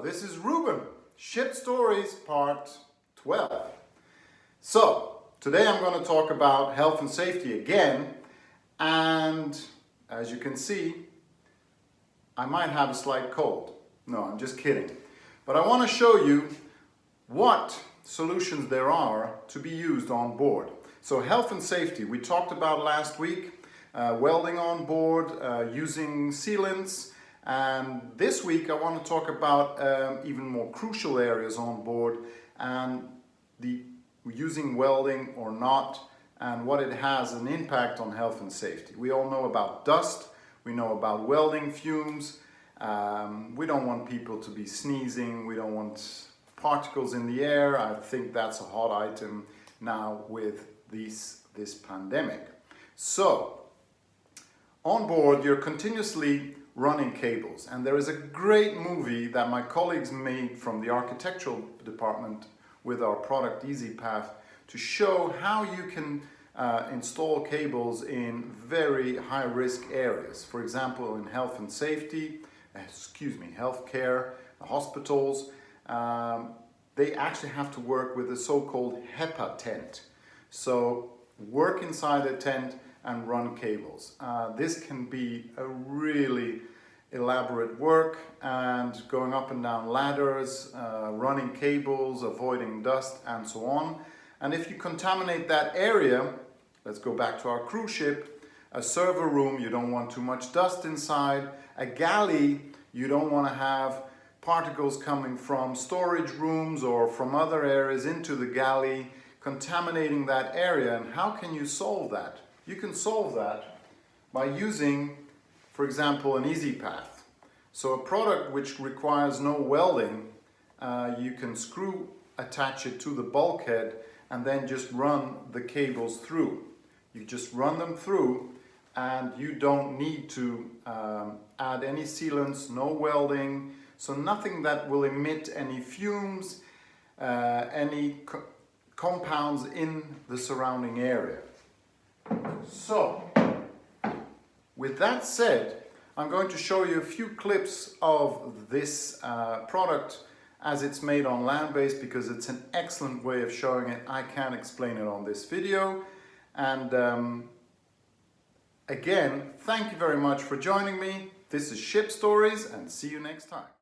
this is Ruben, Ship Stories Part 12. So, today I'm going to talk about health and safety again, and as you can see, I might have a slight cold. No, I'm just kidding. But I want to show you what solutions there are to be used on board. So health and safety, we talked about last week, welding on board, using sealants, and this week I want to talk about even more crucial areas on board and the using welding or not and what it has an impact on health and safety. We all know about dust, we know about welding fumes, we don't want people to be sneezing, we don't want particles in the air. I think that's a hot item now with this pandemic. So, on board you're continuously running cables, and there is a great movie that my colleagues made from the architectural department with our product EasyPath to show how you can install cables in very high-risk areas. For example, in health and safety, healthcare, hospitals, they actually have to work with the so-called Hepa Tent. So work inside a tent and run cables. This can be a really elaborate work, and going up and down ladders, running cables, avoiding dust and so on. And if you contaminate that area, let's go back to our cruise ship, a server room, you don't want too much dust inside. A galley, you don't want to have particles coming from storage rooms or from other areas into the galley, contaminating that area. And how can you solve that? You can solve that by using, for example, an EasyPath. So a product which requires no welding, you can attach it to the bulkhead and then just run the cables through. You just run them through and you don't need to add any sealants, no welding, so nothing that will emit any fumes, any compounds in the surrounding area. So, with that said, I'm going to show you a few clips of this product as it's made on land-based, because it's an excellent way of showing it. I can't explain it on this video. And again, thank you very much for joining me. This is Ship Stories, and see you next time.